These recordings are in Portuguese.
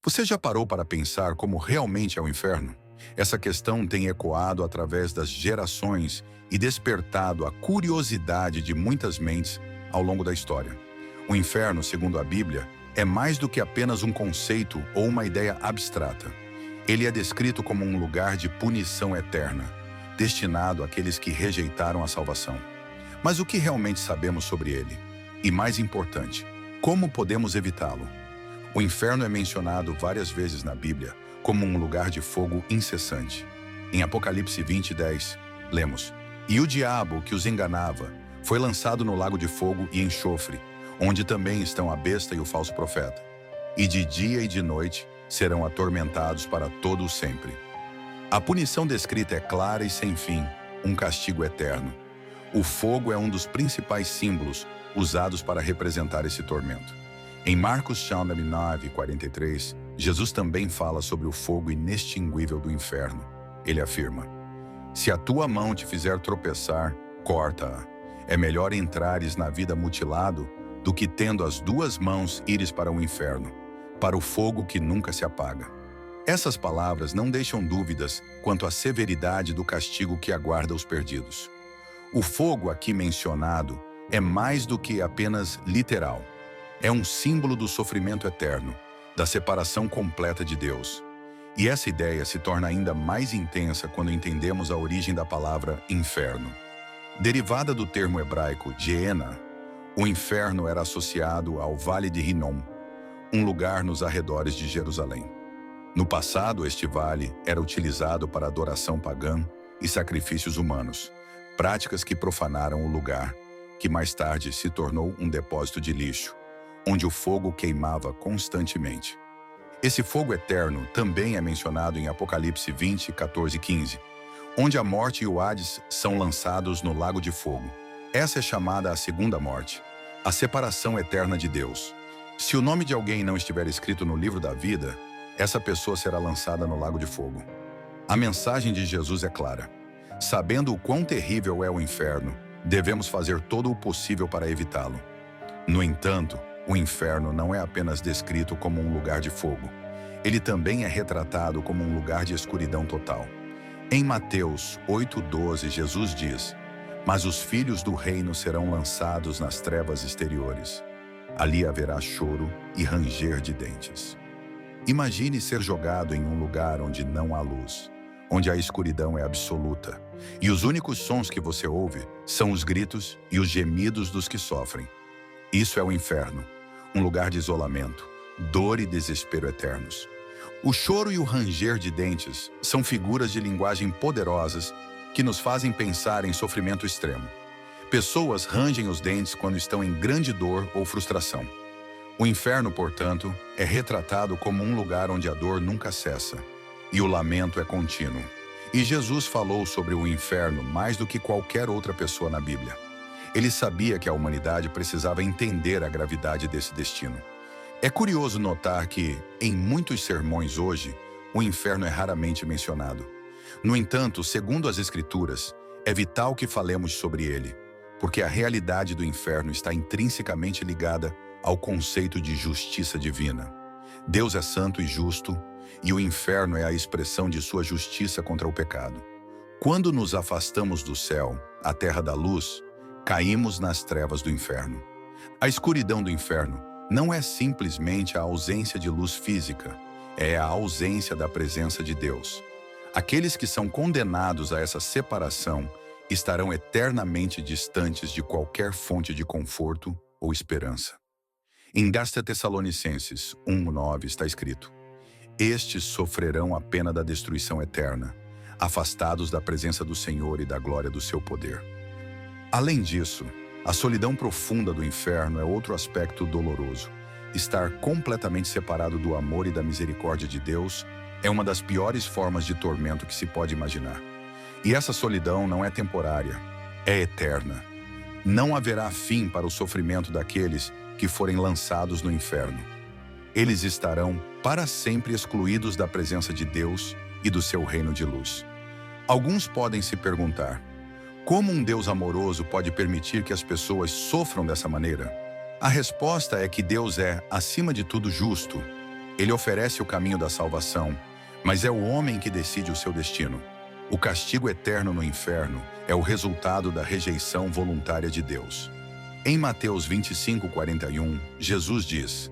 Você já parou para pensar como realmente é o inferno? Essa questão tem ecoado através das gerações e despertado a curiosidade de muitas mentes ao longo da história. O inferno, segundo a Bíblia, é mais do que apenas um conceito ou uma ideia abstrata. Ele é descrito como um lugar de punição eterna, destinado àqueles que rejeitaram a salvação. Mas o que realmente sabemos sobre ele? E mais importante, como podemos evitá-lo? O inferno é mencionado várias vezes na Bíblia como um lugar de fogo incessante. Em Apocalipse 20:10, lemos: "E o diabo que os enganava foi lançado no lago de fogo e enxofre, onde também estão a besta e o falso profeta. E de dia e de noite serão atormentados para todo o sempre." A punição descrita é clara e sem fim, um castigo eterno. O fogo é um dos principais símbolos usados para representar esse tormento. Em Marcos 9:43, Jesus também fala sobre o fogo inextinguível do inferno. Ele afirma: "Se a tua mão te fizer tropeçar, corta-a. É melhor entrares na vida mutilado do que tendo as duas mãos ires para o inferno, para o fogo que nunca se apaga." Essas palavras não deixam dúvidas quanto à severidade do castigo que aguarda os perdidos. O fogo aqui mencionado é mais do que apenas literal. É um símbolo do sofrimento eterno, da separação completa de Deus. E essa ideia se torna ainda mais intensa quando entendemos a origem da palavra inferno. Derivada do termo hebraico Geena, o inferno era associado ao Vale de Hinnom, um lugar nos arredores de Jerusalém. No passado, este vale era utilizado para adoração pagã e sacrifícios humanos, práticas que profanaram o lugar, que mais tarde se tornou um depósito de lixo, onde o fogo queimava constantemente. Esse fogo eterno também é mencionado em Apocalipse 20:14 e 15, onde a morte e o Hades são lançados no lago de fogo. Essa é chamada a segunda morte, a separação eterna de Deus. Se o nome de alguém não estiver escrito no livro da vida, essa pessoa será lançada no lago de fogo. A mensagem de Jesus é clara. Sabendo o quão terrível é o inferno, devemos fazer todo o possível para evitá-lo. No entanto, o inferno não é apenas descrito como um lugar de fogo. Ele também é retratado como um lugar de escuridão total. Em Mateus 8:12, Jesus diz: "Mas os filhos do reino serão lançados nas trevas exteriores. Ali haverá choro e ranger de dentes." Imagine ser jogado em um lugar onde não há luz, onde a escuridão é absoluta, e os únicos sons que você ouve são os gritos e os gemidos dos que sofrem. Isso é o inferno, um lugar de isolamento, dor e desespero eternos. O choro e o ranger de dentes são figuras de linguagem poderosas que nos fazem pensar em sofrimento extremo. Pessoas rangem os dentes quando estão em grande dor ou frustração. O inferno, portanto, é retratado como um lugar onde a dor nunca cessa e o lamento é contínuo. E Jesus falou sobre o inferno mais do que qualquer outra pessoa na Bíblia. Ele sabia que a humanidade precisava entender a gravidade desse destino. É curioso notar que, em muitos sermões hoje, o inferno é raramente mencionado. No entanto, segundo as Escrituras, é vital que falemos sobre ele, porque a realidade do inferno está intrinsecamente ligada ao conceito de justiça divina. Deus é santo e justo, e o inferno é a expressão de sua justiça contra o pecado. Quando nos afastamos do céu, a terra da luz, caímos nas trevas do inferno. A escuridão do inferno não é simplesmente a ausência de luz física, é a ausência da presença de Deus. Aqueles que são condenados a essa separação estarão eternamente distantes de qualquer fonte de conforto ou esperança. Em 2 Tessalonicenses 1:9 está escrito: "Estes sofrerão a pena da destruição eterna, afastados da presença do Senhor e da glória do seu poder." Além disso, a solidão profunda do inferno é outro aspecto doloroso. Estar completamente separado do amor e da misericórdia de Deus é uma das piores formas de tormento que se pode imaginar. E essa solidão não é temporária, é eterna. Não haverá fim para o sofrimento daqueles que forem lançados no inferno. Eles estarão para sempre excluídos da presença de Deus e do seu reino de luz. Alguns podem se perguntar: como um Deus amoroso pode permitir que as pessoas sofram dessa maneira? A resposta é que Deus é, acima de tudo, justo. Ele oferece o caminho da salvação, mas é o homem que decide o seu destino. O castigo eterno no inferno é o resultado da rejeição voluntária de Deus. Em Mateus 25:41, Jesus diz: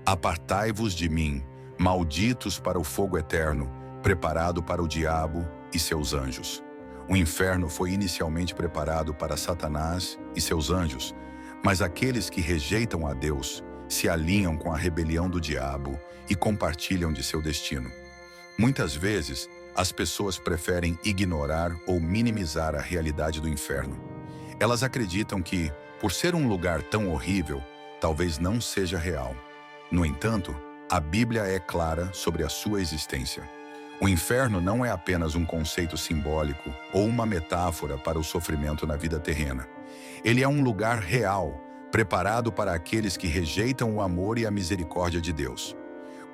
Apartai-vos de mim, malditos para o fogo eterno, preparado para o diabo e seus anjos. O inferno foi inicialmente preparado para Satanás e seus anjos, mas aqueles que rejeitam a Deus se alinham com a rebelião do diabo e compartilham de seu destino. Muitas vezes, as pessoas preferem ignorar ou minimizar a realidade do inferno. Elas acreditam que, por ser um lugar tão horrível, talvez não seja real. No entanto, a Bíblia é clara sobre a sua existência. O inferno não é apenas um conceito simbólico ou uma metáfora para o sofrimento na vida terrena. Ele é um lugar real, preparado para aqueles que rejeitam o amor e a misericórdia de Deus.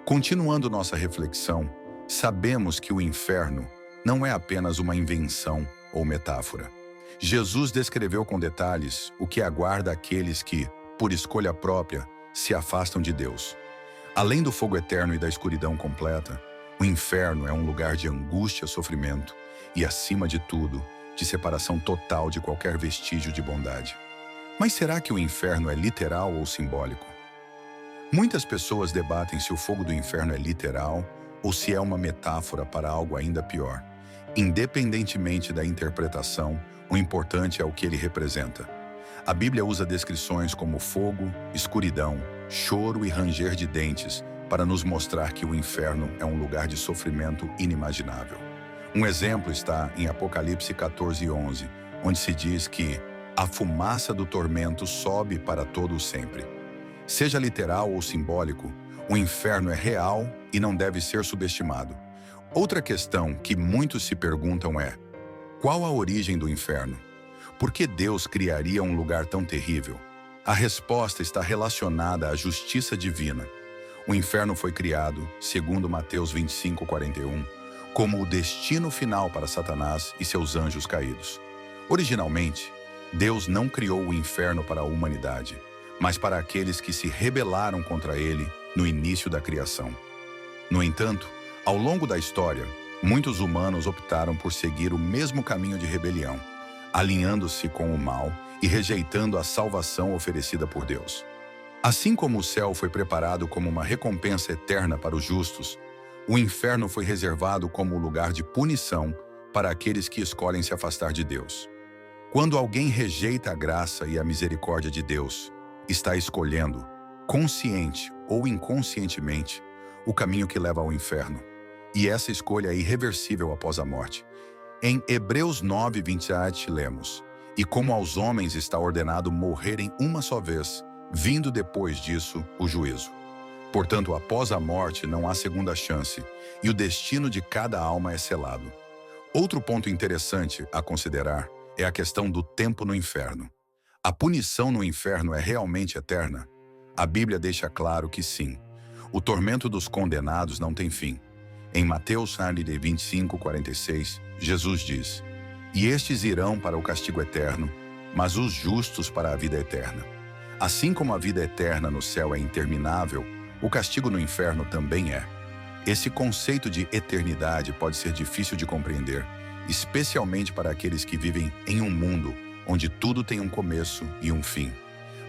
Continuando nossa reflexão, sabemos que o inferno não é apenas uma invenção ou metáfora. Jesus descreveu com detalhes o que aguarda aqueles que, por escolha própria, se afastam de Deus. Além do fogo eterno e da escuridão completa, o inferno é um lugar de angústia, sofrimento e, acima de tudo, de separação total de qualquer vestígio de bondade. Mas será que o inferno é literal ou simbólico? Muitas pessoas debatem se o fogo do inferno é literal ou se é uma metáfora para algo ainda pior. Independentemente da interpretação, o importante é o que ele representa. A Bíblia usa descrições como fogo, escuridão, choro e ranger de dentes para nos mostrar que o inferno é um lugar de sofrimento inimaginável. Um exemplo está em Apocalipse 14:11, onde se diz que a fumaça do tormento sobe para todo o sempre. Seja literal ou simbólico, o inferno é real e não deve ser subestimado. Outra questão que muitos se perguntam é: qual a origem do inferno? Por que Deus criaria um lugar tão terrível? A resposta está relacionada à justiça divina. O inferno foi criado, segundo Mateus 25:41, como o destino final para Satanás e seus anjos caídos. Originalmente, Deus não criou o inferno para a humanidade, mas para aqueles que se rebelaram contra ele no início da criação. No entanto, ao longo da história, muitos humanos optaram por seguir o mesmo caminho de rebelião, alinhando-se com o mal e rejeitando a salvação oferecida por Deus. Assim como o céu foi preparado como uma recompensa eterna para os justos, o inferno foi reservado como o lugar de punição para aqueles que escolhem se afastar de Deus. Quando alguém rejeita a graça e a misericórdia de Deus, está escolhendo, consciente ou inconscientemente, o caminho que leva ao inferno. E essa escolha é irreversível após a morte. Em Hebreus 9:27 lemos: E como aos homens está ordenado morrerem uma só vez, vindo depois disso o juízo. Portanto, após a morte não há segunda chance, e o destino de cada alma é selado. Outro ponto interessante a considerar é a questão do tempo no inferno. A punição no inferno é realmente eterna? A Bíblia deixa claro que sim. O tormento dos condenados não tem fim. Em Mateus 25:46, Jesus diz: E estes irão para o castigo eterno, mas os justos para a vida eterna. Assim como a vida eterna no céu é interminável, o castigo no inferno também é. Esse conceito de eternidade pode ser difícil de compreender, especialmente para aqueles que vivem em um mundo onde tudo tem um começo e um fim.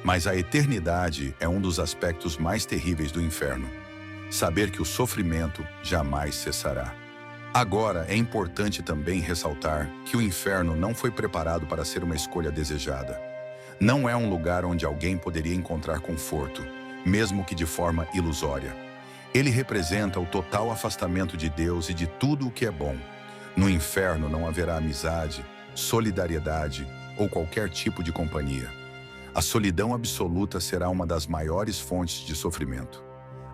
Mas a eternidade é um dos aspectos mais terríveis do inferno. Saber que o sofrimento jamais cessará. Agora, é importante também ressaltar que o inferno não foi preparado para ser uma escolha desejada. Não é um lugar onde alguém poderia encontrar conforto, mesmo que de forma ilusória. Ele representa o total afastamento de Deus e de tudo o que é bom. No inferno não haverá amizade, solidariedade ou qualquer tipo de companhia. A solidão absoluta será uma das maiores fontes de sofrimento.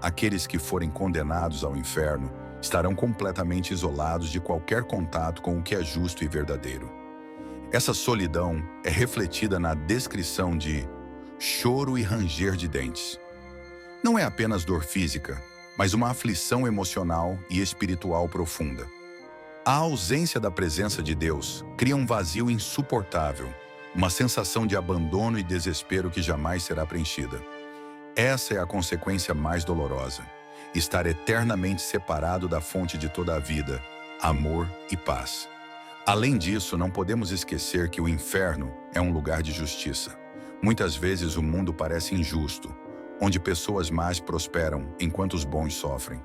Aqueles que forem condenados ao inferno estarão completamente isolados de qualquer contato com o que é justo e verdadeiro. Essa solidão é refletida na descrição de choro e ranger de dentes. Não é apenas dor física, mas uma aflição emocional e espiritual profunda. A ausência da presença de Deus cria um vazio insuportável, uma sensação de abandono e desespero que jamais será preenchida. Essa é a consequência mais dolorosa. estar eternamente separado da fonte de toda a vida, amor e paz. Além disso, não podemos esquecer que o inferno é um lugar de justiça. Muitas vezes o mundo parece injusto, onde pessoas más prosperam enquanto os bons sofrem.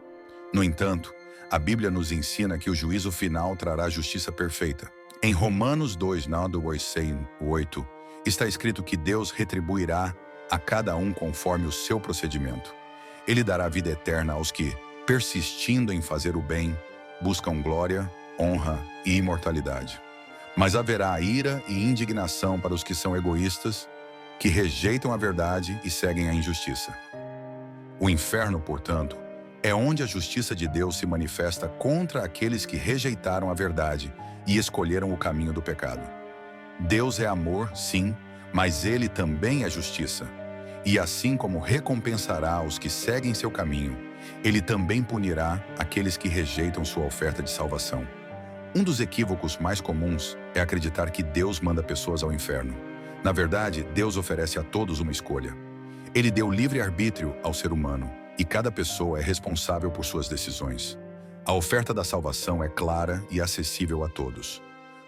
No entanto, a Bíblia nos ensina que o juízo final trará justiça perfeita. Em Romanos 2:8, está escrito que Deus retribuirá a cada um conforme o seu procedimento. Ele dará vida eterna aos que, persistindo em fazer o bem, buscam glória, honra e imortalidade. Mas haverá ira e indignação para os que são egoístas, que rejeitam a verdade e seguem a injustiça. O inferno, portanto, é onde a justiça de Deus se manifesta contra aqueles que rejeitaram a verdade e escolheram o caminho do pecado. Deus é amor, sim, mas Ele também é justiça. E assim como recompensará os que seguem seu caminho, Ele também punirá aqueles que rejeitam sua oferta de salvação. Um dos equívocos mais comuns é acreditar que Deus manda pessoas ao inferno. Na verdade, Deus oferece a todos uma escolha. Ele deu livre-arbítrio ao ser humano, e cada pessoa é responsável por suas decisões. A oferta da salvação é clara e acessível a todos.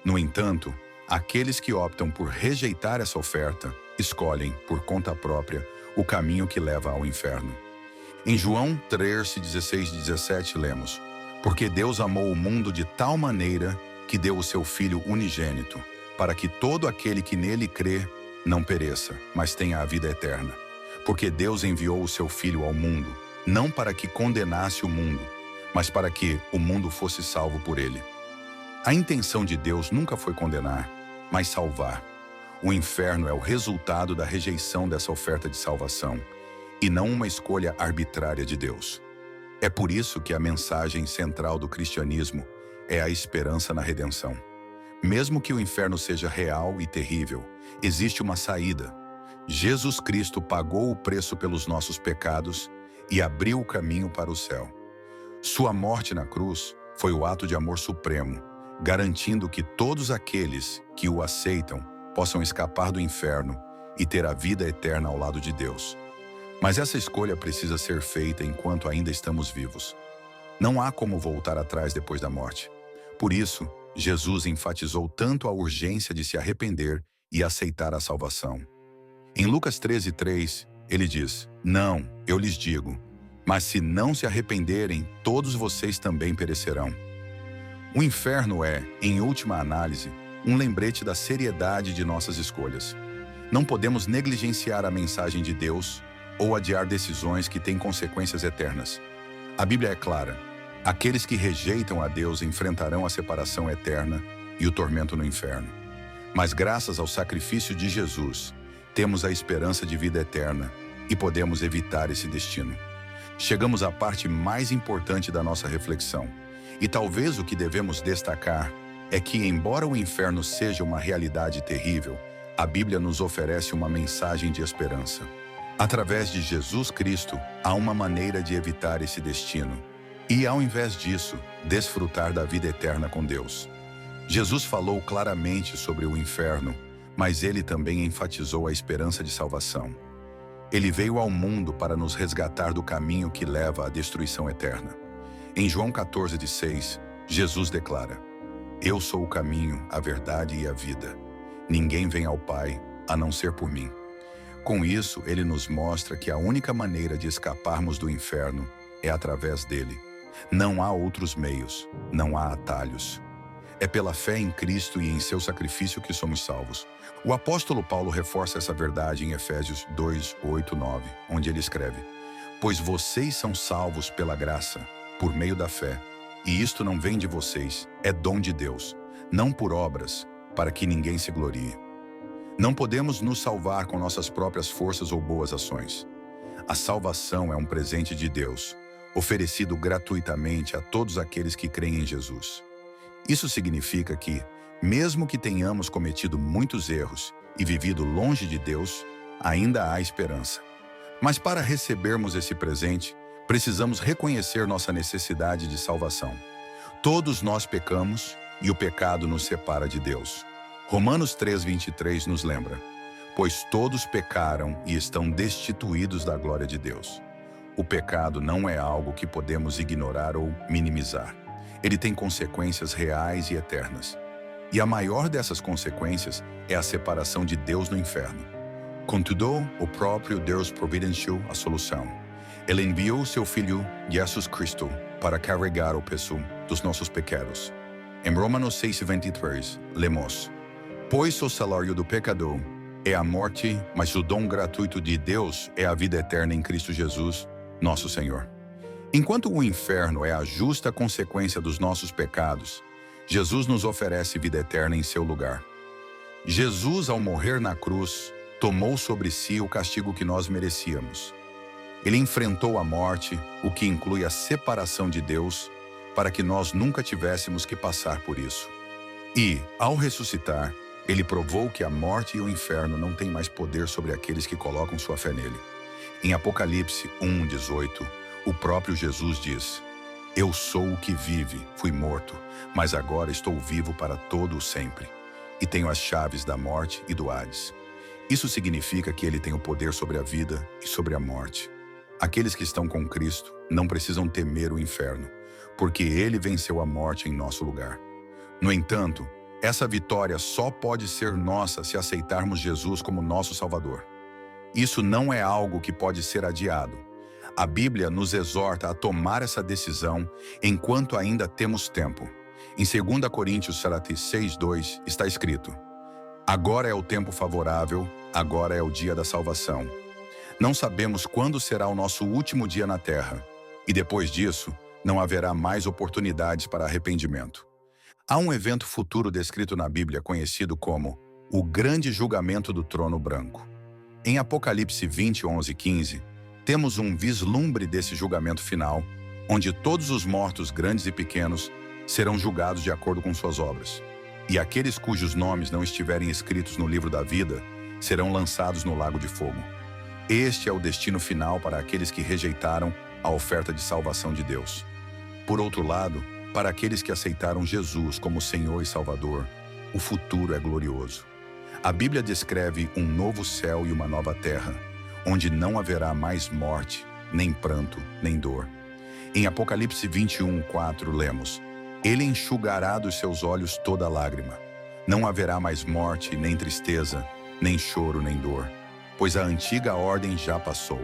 No entanto, aqueles que optam por rejeitar essa oferta, escolhem, por conta própria, o caminho que leva ao inferno. Em João 3:16-17 lemos: Porque Deus amou o mundo de tal maneira que deu o seu Filho unigênito, para que todo aquele que nele crê não pereça, mas tenha a vida eterna. Porque Deus enviou o seu Filho ao mundo, não para que condenasse o mundo, mas para que o mundo fosse salvo por ele. A intenção de Deus nunca foi condenar, mas salvar. O inferno é o resultado da rejeição dessa oferta de salvação, e não uma escolha arbitrária de Deus. É por isso que a mensagem central do cristianismo é a esperança na redenção. Mesmo que o inferno seja real e terrível, existe uma saída. Jesus Cristo pagou o preço pelos nossos pecados e abriu o caminho para o céu. Sua morte na cruz foi o ato de amor supremo, garantindo que todos aqueles que o aceitam possam escapar do inferno e ter a vida eterna ao lado de Deus. Mas essa escolha precisa ser feita enquanto ainda estamos vivos. Não há como voltar atrás depois da morte. Por isso, Jesus enfatizou tanto a urgência de se arrepender e aceitar a salvação. Em Lucas 13:3, ele diz: Não, eu lhes digo, mas se não se arrependerem, todos vocês também perecerão. O inferno é, em última análise, um lembrete da seriedade de nossas escolhas. Não podemos negligenciar a mensagem de Deus ou adiar decisões que têm consequências eternas. A Bíblia é clara: aqueles que rejeitam a Deus enfrentarão a separação eterna e o tormento no inferno. Mas graças ao sacrifício de Jesus, temos a esperança de vida eterna e podemos evitar esse destino. Chegamos à parte mais importante da nossa reflexão. E talvez o que devemos destacar é que, embora o inferno seja uma realidade terrível, a Bíblia nos oferece uma mensagem de esperança. Através de Jesus Cristo, há uma maneira de evitar esse destino e, ao invés disso, desfrutar da vida eterna com Deus. Jesus falou claramente sobre o inferno, mas ele também enfatizou a esperança de salvação. Ele veio ao mundo para nos resgatar do caminho que leva à destruição eterna. Em João 14:6, Jesus declara: Eu sou o caminho, a verdade e a vida. Ninguém vem ao Pai, a não ser por mim. Com isso, ele nos mostra que a única maneira de escaparmos do inferno é através dele. Não há outros meios, não há atalhos. É pela fé em Cristo e em seu sacrifício que somos salvos. O apóstolo Paulo reforça essa verdade em Efésios 2:8-9, onde ele escreve: Pois vocês são salvos pela graça, por meio da fé, e isto não vem de vocês, é dom de Deus, não por obras, para que ninguém se glorie. Não podemos nos salvar com nossas próprias forças ou boas ações. A salvação é um presente de Deus, oferecido gratuitamente a todos aqueles que creem em Jesus. Isso significa que, mesmo que tenhamos cometido muitos erros e vivido longe de Deus, ainda há esperança. Mas para recebermos esse presente, precisamos reconhecer nossa necessidade de salvação. Todos nós pecamos e o pecado nos separa de Deus. Romanos 3:23 nos lembra: Pois todos pecaram e estão destituídos da glória de Deus. o pecado não é algo que podemos ignorar ou minimizar. Ele tem consequências reais e eternas. E a maior dessas consequências é a separação de Deus no inferno. Contudo, o próprio Deus providenciou a solução. Ele enviou seu Filho, Jesus Cristo, para carregar o peso dos nossos pecados. Em Romanos 6:23, lemos: Pois o salário do pecador é a morte, mas o dom gratuito de Deus é a vida eterna em Cristo Jesus, nosso Senhor. Enquanto o inferno é a justa consequência dos nossos pecados, Jesus nos oferece vida eterna em seu lugar. Jesus, ao morrer na cruz, tomou sobre si o castigo que nós merecíamos. Ele enfrentou a morte, o que inclui a separação de Deus, para que nós nunca tivéssemos que passar por isso. E, ao ressuscitar, ele provou que a morte e o inferno não têm mais poder sobre aqueles que colocam sua fé nele. Em Apocalipse 1:18, o próprio Jesus diz: Eu sou o que vive, fui morto, mas agora estou vivo para todo o sempre, e tenho as chaves da morte e do Hades. Isso significa que ele tem o poder sobre a vida e sobre a morte. Aqueles que estão com Cristo não precisam temer o inferno, porque ele venceu a morte em nosso lugar. No entanto, essa vitória só pode ser nossa se aceitarmos Jesus como nosso Salvador. Isso não é algo que pode ser adiado. A Bíblia nos exorta a tomar essa decisão enquanto ainda temos tempo. Em 2 Coríntios 6:2 está escrito: Agora é o tempo favorável, agora é o dia da salvação. Não sabemos quando será o nosso último dia na terra, e depois disso, não haverá mais oportunidades para arrependimento. Há um evento futuro descrito na Bíblia conhecido como o Grande Julgamento do Trono Branco. Em Apocalipse 20:11-15, temos um vislumbre desse julgamento final, onde todos os mortos, grandes e pequenos, serão julgados de acordo com suas obras. E aqueles cujos nomes não estiverem escritos no livro da vida serão lançados no lago de fogo. Este é o destino final para aqueles que rejeitaram a oferta de salvação de Deus. Por outro lado, para aqueles que aceitaram Jesus como Senhor e Salvador, o futuro é glorioso. A Bíblia descreve um novo céu e uma nova terra, onde não haverá mais morte, nem pranto, nem dor. Em Apocalipse 21:4 lemos: Ele enxugará dos seus olhos toda lágrima. Não haverá mais morte, nem tristeza, nem choro, nem dor, pois a antiga ordem já passou.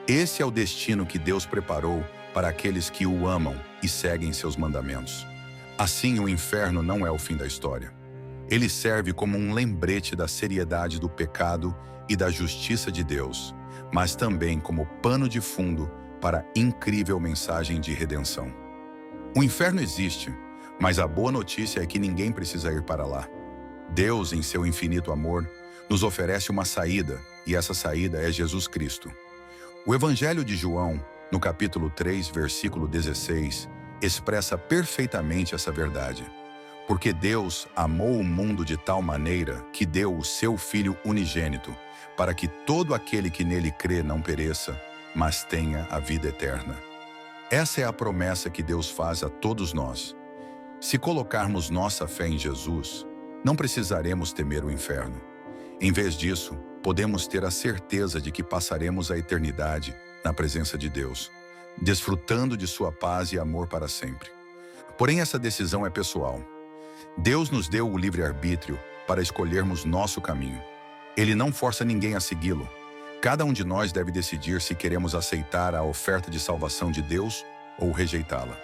Esse é o destino que Deus preparou para aqueles que o amam e seguem seus mandamentos. Assim, o inferno não é o fim da história. Ele serve como um lembrete da seriedade do pecado e da justiça de Deus, mas também como pano de fundo para a incrível mensagem de redenção. O inferno existe, mas a boa notícia é que ninguém precisa ir para lá. Deus, em seu infinito amor, nos oferece uma saída, e essa saída é Jesus Cristo. O Evangelho de João, no capítulo 3, versículo 16, expressa perfeitamente essa verdade. Porque Deus amou o mundo de tal maneira que deu o seu Filho unigênito, para que todo aquele que nele crê não pereça, mas tenha a vida eterna. Essa é a promessa que Deus faz a todos nós. Se colocarmos nossa fé em Jesus, não precisaremos temer o inferno. Em vez disso, podemos ter a certeza de que passaremos a eternidade na presença de Deus, desfrutando de sua paz e amor para sempre. Porém, essa decisão é pessoal. Deus nos deu o livre-arbítrio para escolhermos nosso caminho. Ele não força ninguém a segui-lo. Cada um de nós deve decidir se queremos aceitar a oferta de salvação de Deus ou rejeitá-la.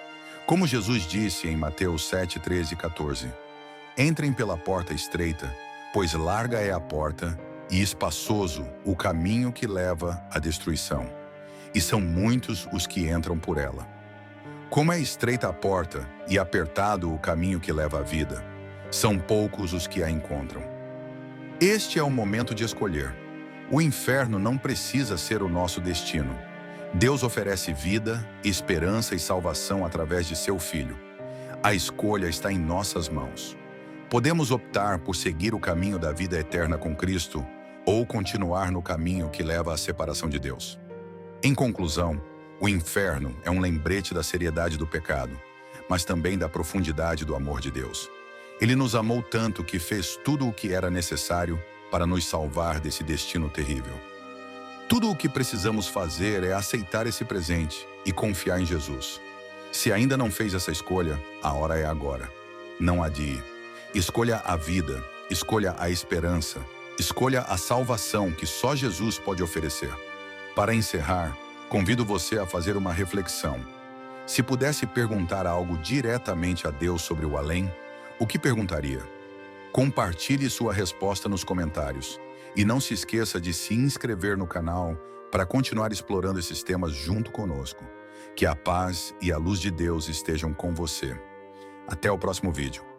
Como Jesus disse em Mateus 7:13-14, Entrem pela porta estreita, pois larga é a porta e espaçoso o caminho que leva à destruição, e são muitos os que entram por ela. Como é estreita a porta e apertado o caminho que leva à vida, são poucos os que a encontram. Este é o momento de escolher. O inferno não precisa ser o nosso destino. Deus oferece vida, esperança e salvação através de seu Filho. A escolha está em nossas mãos. Podemos optar por seguir o caminho da vida eterna com Cristo ou continuar no caminho que leva à separação de Deus. Em conclusão, o inferno é um lembrete da seriedade do pecado, mas também da profundidade do amor de Deus. Ele nos amou tanto que fez tudo o que era necessário para nos salvar desse destino terrível. Tudo o que precisamos fazer é aceitar esse presente e confiar em Jesus. Se ainda não fez essa escolha, a hora é agora. Não adie. Escolha a vida, escolha a esperança, escolha a salvação que só Jesus pode oferecer. Para encerrar, convido você a fazer uma reflexão. Se pudesse perguntar algo diretamente a Deus sobre o além, o que perguntaria? Compartilhe sua resposta nos comentários. E não se esqueça de se inscrever no canal para continuar explorando esses temas junto conosco. Que a paz e a luz de Deus estejam com você. Até o próximo vídeo.